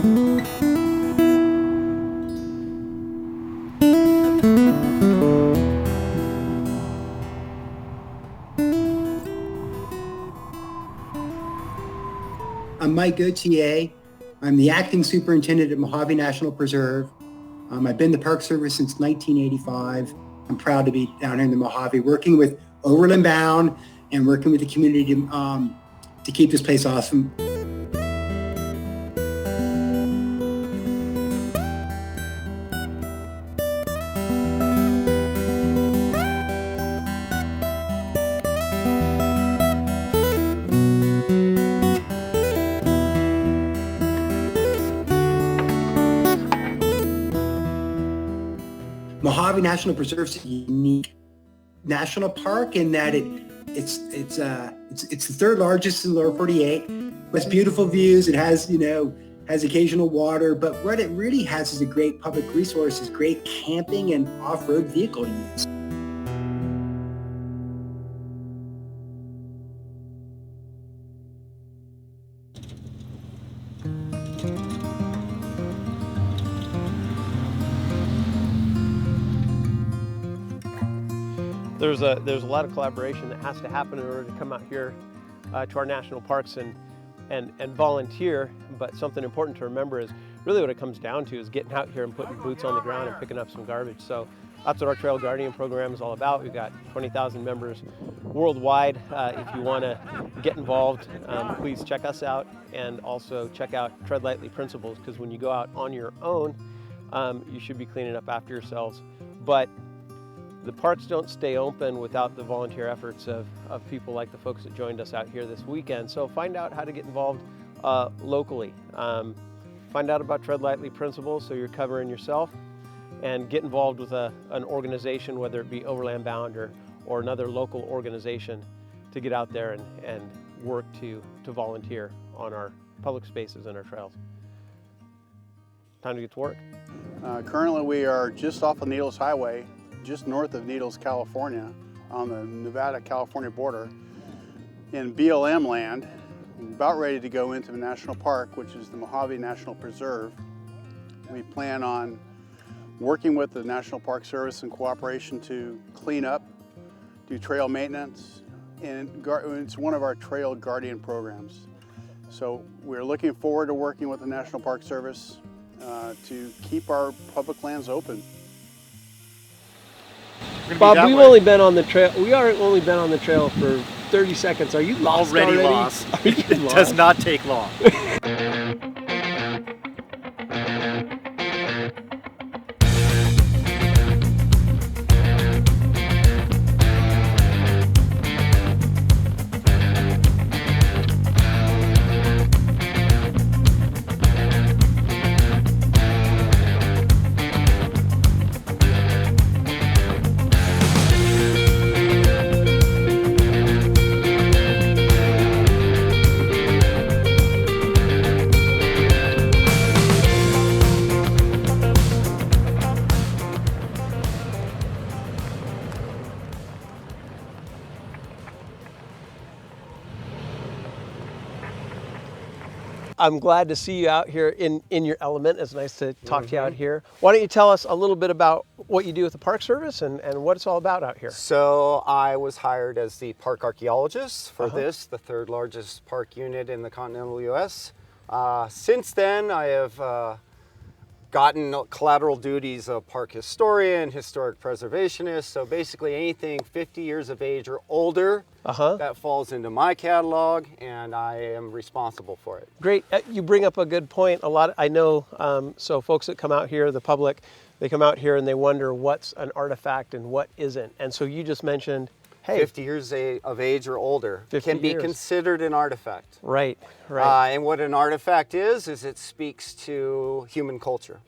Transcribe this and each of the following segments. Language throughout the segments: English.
I'm Mike Gauthier. I'm the acting superintendent at Mojave National Preserve. I've been in the Park Service since 1985. I'm proud to be down here in the Mojave working with Overland Bound and working with the community to keep this place awesome. Mojave National Preserve is a unique national park in that it's the third largest in the lower 48. It has beautiful views. It has has occasional water, but what it really has is a great public resource, is great camping and off-road vehicle use. There's a lot of collaboration that has to happen in order to come out here to our national parks and volunteer. But something important to remember is really what it comes down to is getting out here and putting boots on the ground and picking up some garbage. So that's what our Trail Guardian program is all about. We've got 20,000 members worldwide. If you want to get involved, please check us out, and also check out Tread Lightly Principles, because when you go out on your own, you should be cleaning up after yourselves. But the parks don't stay open without the volunteer efforts of people like the folks that joined us out here this weekend. So find out how to get involved locally. Find out about Tread Lightly Principles so you're covering yourself, and get involved with an organization, whether it be Overland Bound or another local organization, to get out there and work to volunteer on our public spaces and our trails. Time to get to work. Currently we are just off of Needles Highway, just north of Needles, California, on the Nevada-California border, in BLM land, about ready to go into the national park, which is the Mojave National Preserve. We plan on working with the National Park Service in cooperation to clean up, do trail maintenance, and it's one of our Trail Guardian programs. So we're looking forward to working with the National Park Service to keep our public lands open. Bob, we've only been on the trail. We are only been on the trail for 30 seconds. Are you lost already? Lost. Are you It lost? does not take long. I'm glad to see you out here in your element. It's nice to talk to you out here. Why don't you tell us a little bit about what you do with the Park Service and what it's all about out here? So I was hired as the park archaeologist for this, the third largest park unit in the continental U.S. Since then, I have gotten collateral duties of park historian, historic preservationist. So basically anything 50 years of age or older that falls into my catalog, and I am responsible for it. Great. You bring up a good point. I know, so folks that come out here, the public, they come out here and they wonder what's an artifact and what isn't. And so you just mentioned, hey, 50 years of age or older can be considered an artifact. Right, right. And what an artifact is it speaks to human culture.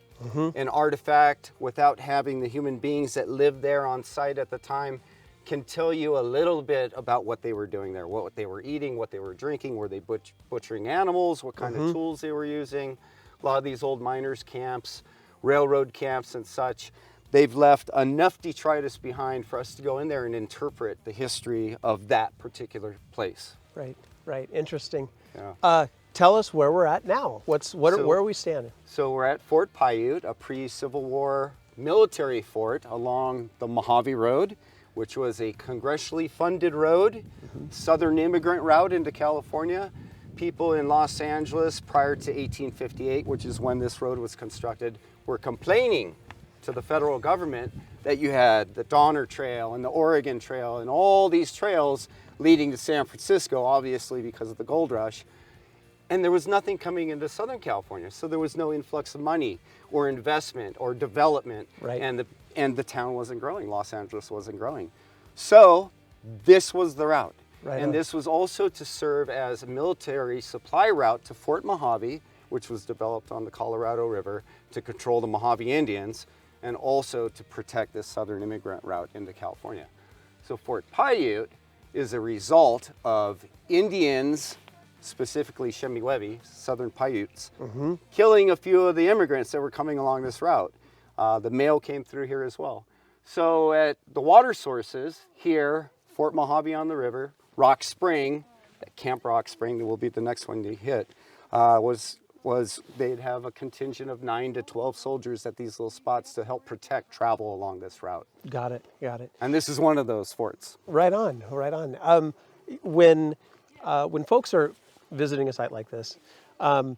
An artifact, without having the human beings that lived there on site at the time, can tell you a little bit about what they were doing there, what they were eating, what they were drinking, were they butchering animals, what kind of tools they were using. A lot of these old miners' camps, railroad camps and such, they've left enough detritus behind for us to go in there and interpret the history of that particular place. Right, right. Interesting. Yeah. tell us where we're at now. Where are we standing? So we're at Fort Paiute, a pre-Civil War military fort along the Mojave Road, which was a congressionally funded road, southern immigrant route into California. People in Los Angeles prior to 1858, which is when this road was constructed, were complaining to the federal government that you had the Donner Trail and the Oregon Trail and all these trails leading to San Francisco, obviously because of the gold rush. And there was nothing coming into Southern California, so there was no influx of money or investment or development, right. and the town wasn't growing. Los Angeles wasn't growing. So this was the route. Right and on. This was also to serve as a military supply route to Fort Mojave, which was developed on the Colorado River to control the Mojave Indians and also to protect this southern immigrant route into California. So Fort Paiute is a result of Indians, specifically Chemiwevi, southern Paiutes, killing a few of the immigrants that were coming along this route. The mail came through here as well. So at the water sources here, Fort Mojave on the river, Rock Spring, Camp Rock Spring, that will be the next one to hit, was they'd have a contingent of 9 to 12 soldiers at these little spots to help protect travel along this route. Got it. And this is one of those forts. Right on. When folks are visiting a site like this, tell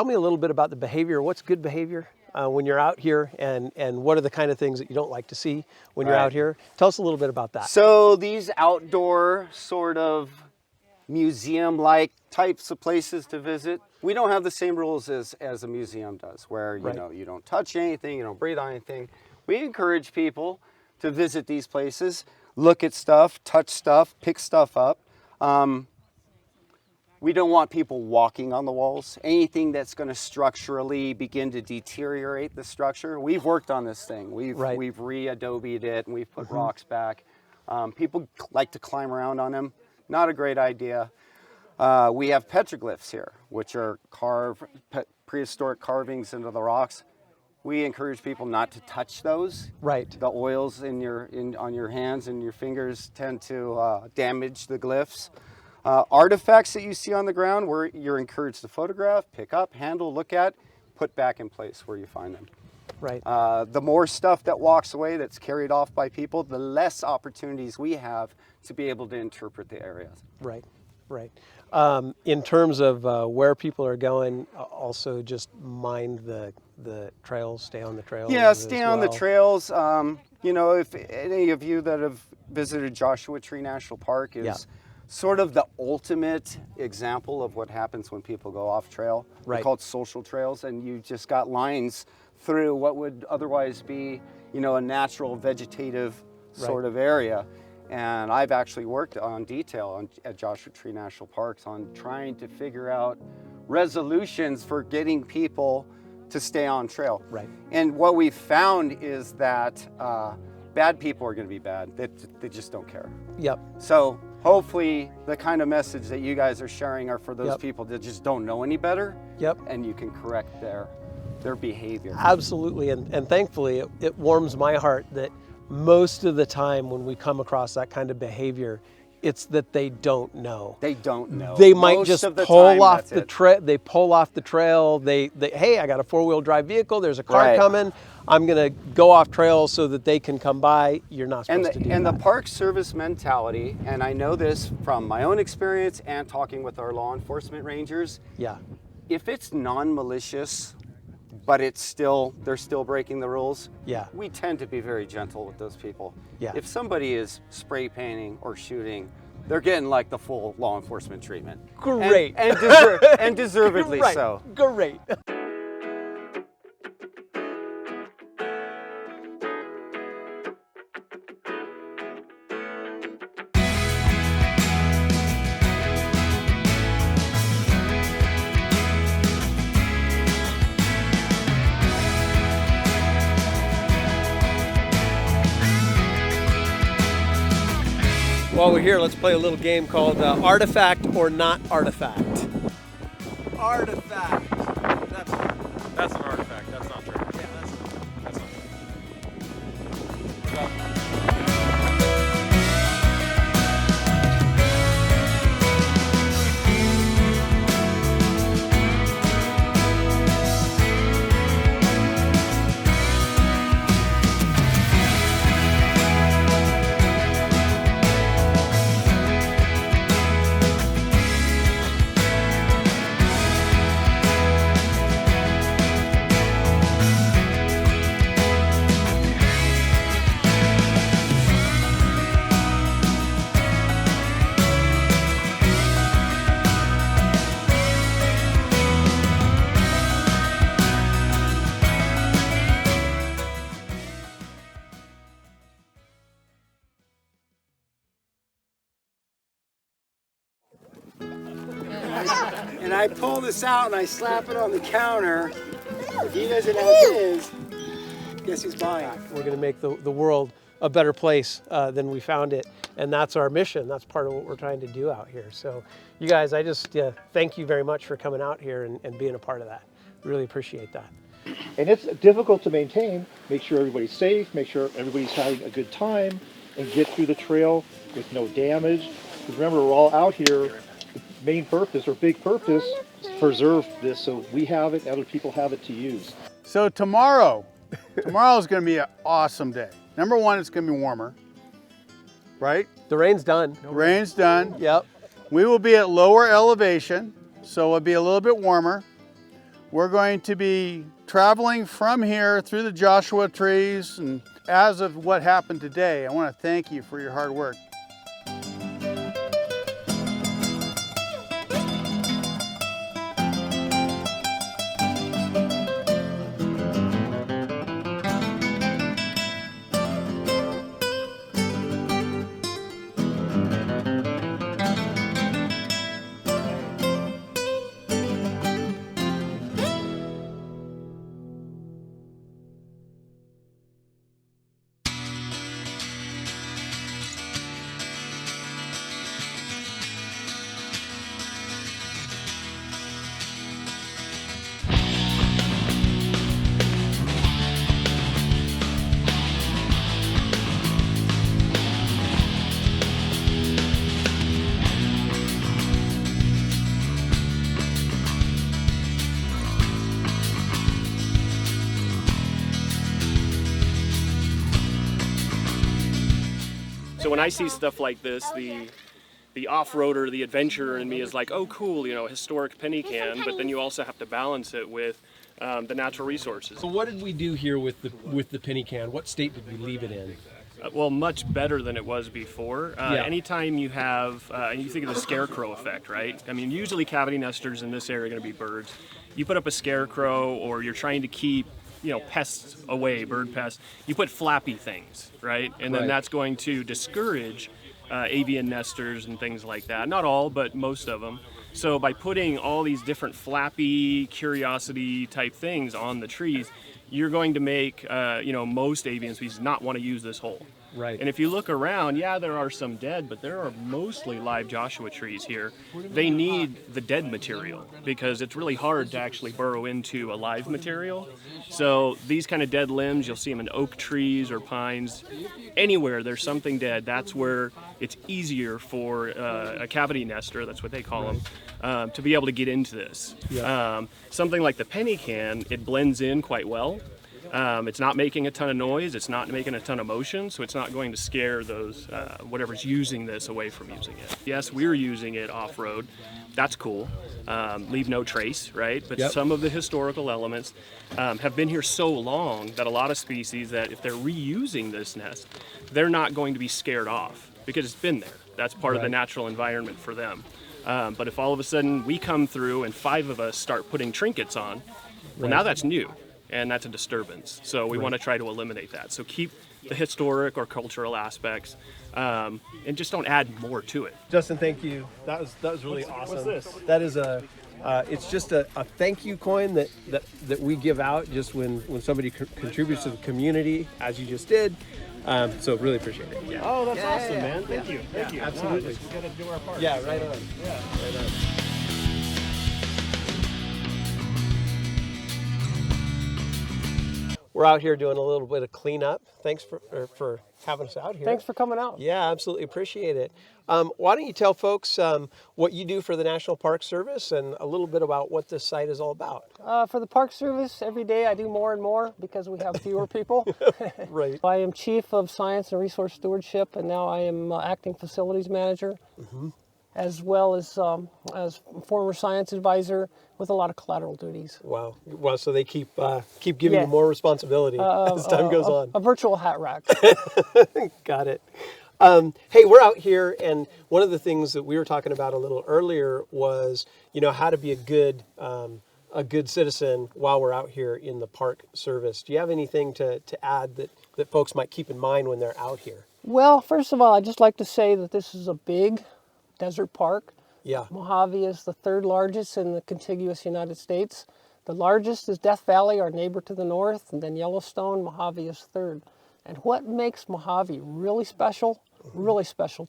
me a little bit about the behavior. What's good behavior when you're out here, and what are the kind of things that you don't like to see when you're out here? Tell us a little bit about that. So these outdoor sort of museum-like types of places to visit, we don't have the same rules as a museum does, where you don't touch anything, you don't breathe on anything. We encourage people to visit these places, look at stuff, touch stuff, pick stuff up. We don't want people walking on the walls. Anything that's going to structurally begin to deteriorate the structure. We've worked on this thing. We've re-adobe'd it and we've put rocks back. People like to climb around on them. Not a great idea. We have petroglyphs here, which are prehistoric carvings into the rocks. We encourage people not to touch those. Right. The oils on your hands and your fingers tend to damage the glyphs. Artifacts that you see on the ground, you're encouraged to photograph, pick up, handle, look at, put back in place where you find them. Right. The more stuff that walks away, that's carried off by people, the less opportunities we have to be able to interpret the areas. Right. In terms of where people are going, also just mind the trails, stay on the trails. Yeah, stay on the trails. If any of you that have visited Joshua Tree National Park is sort of the ultimate example of what happens when people go off trail. They're called social trails, and you just got lines through what would otherwise be, a natural vegetative sort of area. And I've actually worked on detail at Joshua Tree National Parks on trying to figure out resolutions for getting people to stay on trail. Right. And what we found is that bad people are going to be bad. They just don't care. Yep. So hopefully the kind of message that you guys are sharing are for those people that just don't know any better. Yep. And you can correct their behavior. Absolutely. And thankfully it warms my heart that most of the time when we come across that kind of behavior, it's that they don't know. They don't know. They might just pull off the trail. They pull off the trail. They hey, I got a 4-wheel drive vehicle. There's a car coming. I'm going to go off trail so that they can come by. You're not supposed to do that. And the Park Service mentality, and I know this from my own experience and talking with our law enforcement rangers. Yeah. If it's non-malicious, but they're still breaking the rules. Yeah. We tend to be very gentle with those people. Yeah. If somebody is spray painting or shooting, they're getting like the full law enforcement treatment. Great. And deservedly so. Great. While we're here, let's play a little game called Artifact or Not Artifact. Artifact. That's an artifact. That's not true. Yeah, That's not true. and I pull this out and I slap it on the counter. If he doesn't have his, guess who's buying? We're going to make the world a better place than we found it. And that's our mission. That's part of what we're trying to do out here. So you guys, I just thank you very much for coming out here and being a part of that. Really appreciate that. And it's difficult to maintain, make sure everybody's safe, make sure everybody's having a good time, and get through the trail with no damage. Because remember, we're all out here, the main purpose or big purpose is to preserve this so we have it and other people have it to use. So tomorrow is going to be an awesome day. Number one, it's going to be warmer, right? The rain's done. Rain's done. Yep. We will be at lower elevation, so it'll be a little bit warmer. We're going to be traveling from here through the Joshua trees, and as of what happened today, I want to thank you for your hard work. So when I see stuff like this, the off-roader, the adventurer in me is like, oh cool, you know, historic penny can, but then you also have to balance it with the natural resources. So what did we do here with the penny can? What state did we leave it in? Well, much better than it was before. Anytime you have, you think of the scarecrow effect, right? I mean, usually cavity nesters in this area are going to be birds. You put up a scarecrow, or you're trying to keep, you know, pests away, bird pests, you put flappy things, right? And then that's going to discourage avian nesters and things like that. Not all, but most of them. So by putting all these different flappy, curiosity type things on the trees, you're going to make, you know, most avian species not want to use this hole. Right. And if you look around, yeah, there are some dead, but there are mostly live Joshua trees here. They need the dead material because it's really hard to actually burrow into a live material. So these kind of dead limbs, you'll see them in oak trees or pines. Anywhere there's something dead, that's where it's easier for a cavity nester, that's what they call them, to be able to get into this. Yeah. Something like the penny can, it blends in quite well. It's not making a ton of noise, it's not making a ton of motion, so it's not going to scare those, whatever's using this away from using it. Yes, we're using it off-road. That's cool. Leave no trace, right? But some of the historical elements have been here so long that a lot of species that if they're reusing this nest, they're not going to be scared off because it's been there. That's part of the natural environment for them. But if all of a sudden we come through and 5 of us start putting trinkets on, well, now that's new. And that's a disturbance. So we want to try to eliminate that. So keep the historic or cultural aspects, and just don't add more to it. Justin, thank you. That was really awesome. What's this? That is it's just a thank you coin that we give out just when somebody contributes to the community, as you just did. So really appreciate it. Yeah. Oh, that's awesome, man. Thank you. Thank you. Absolutely. We got to do our part. Yeah, right on. Yeah. Right on. We're out here doing a little bit of cleanup. Thanks for having us out here. Thanks for coming out. Yeah, absolutely appreciate it. Why don't you tell folks what you do for the National Park Service and a little bit about what this site is all about? For the Park Service, every day I do more and more because we have fewer people. Right. I am Chief of Science and Resource Stewardship, and now I am Acting Facilities Manager, as well as former science advisor with a lot of collateral duties. Wow. Wow. So they keep giving you more responsibility as time goes on. A virtual hat rack. Got it. Hey, we're out here, and one of the things that we were talking about a little earlier was, you know, how to be a good citizen while we're out here in the Park Service. Do you have anything to add that folks might keep in mind when they're out here? Well, first of all, I'd just like to say that this is a big desert park. Yeah. Mojave is the third largest in the contiguous United States. The largest is Death Valley, our neighbor to the north, and then Yellowstone. Mojave is third. And what makes Mojave really special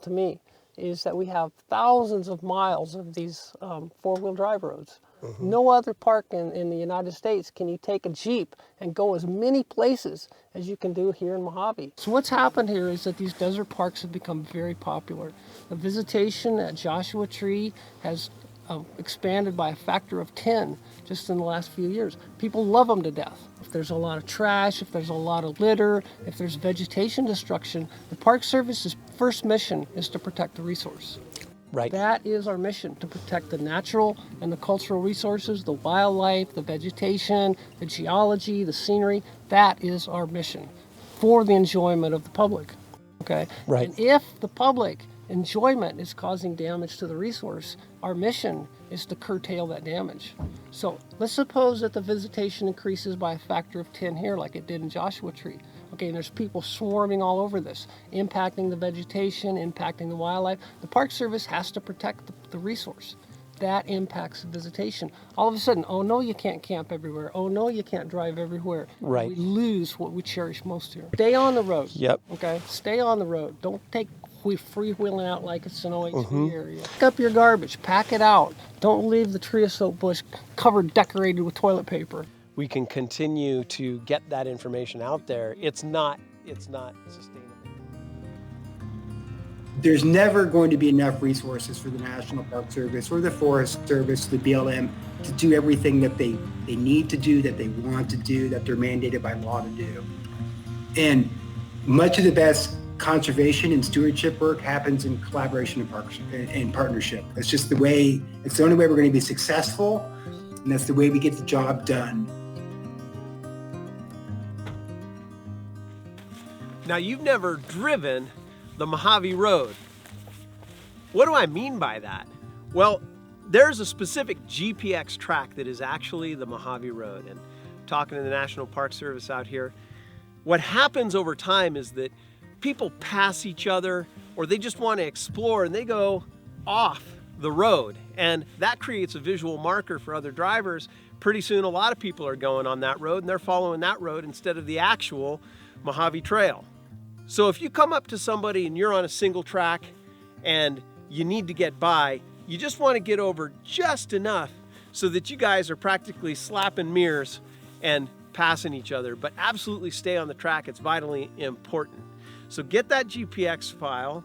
to me, is that we have thousands of miles of these four-wheel drive roads. No other park in the United States can you take a Jeep and go as many places as you can do here in Mojave. So what's happened here is that these desert parks have become very popular. The visitation at Joshua Tree has expanded by a factor of 10 just in the last few years. People love them to death. If there's a lot of trash, if there's a lot of litter, if there's vegetation destruction, the Park Service's first mission is to protect the resource. Right. That is our mission, to protect the natural and the cultural resources, the wildlife, the vegetation, the geology, the scenery. That is our mission for the enjoyment of the public. Okay? Right. And if the public enjoyment is causing damage to the resource, our mission is to curtail that damage. So let's suppose that the visitation increases by a factor of 10 here, like it did in Joshua Tree. Okay, and there's people swarming all over this, impacting the vegetation, impacting the wildlife. The Park Service has to protect the resource. That impacts the visitation. All of a sudden, oh no, you can't camp everywhere. Oh no, you can't drive everywhere. Right. We lose what we cherish most here. Stay on the road. Yep. Okay, stay on the road. Don't take freewheeling out like it's an OHV area. Pick up your garbage, pack it out. Don't leave the creosote bush covered, decorated with toilet paper. We can continue to get that information out there. It's not sustainable. There's never going to be enough resources for the National Park Service or the Forest Service, the BLM, to do everything that they need to do, that they want to do, that they're mandated by law to do. And much of the best conservation and stewardship work happens in collaboration and partnership. It's just the way, it's the only way we're going to be successful, and that's the way we get the job done. Now, you've never driven the Mojave Road. What do I mean by that? Well, there's a specific GPX track that is actually the Mojave Road. And talking to the National Park Service out here, what happens over time is that people pass each other, or they just want to explore and they go off the road. And that creates a visual marker for other drivers. Pretty soon a lot of people are going on that road and they're following that road instead of the actual Mojave Trail. So if you come up to somebody and you're on a single track and you need to get by, you just want to get over just enough so that you guys are practically slapping mirrors and passing each other, but absolutely stay on the track. It's vitally important. So get that GPX file.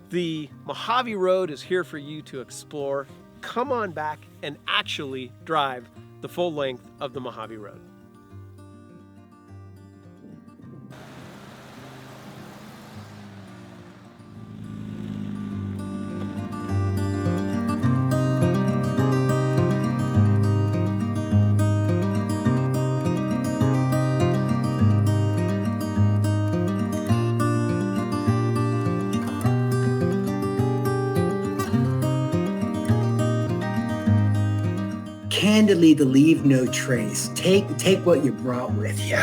The Mojave Road is here for you to explore. Come on back and actually drive the full length of the Mojave Road. Candidly, to leave no trace. Take what you brought with you.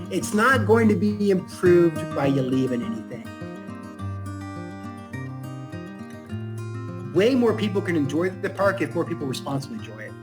It's not going to be improved by you leaving anything. Way more people can enjoy the park if more people responsibly enjoy it.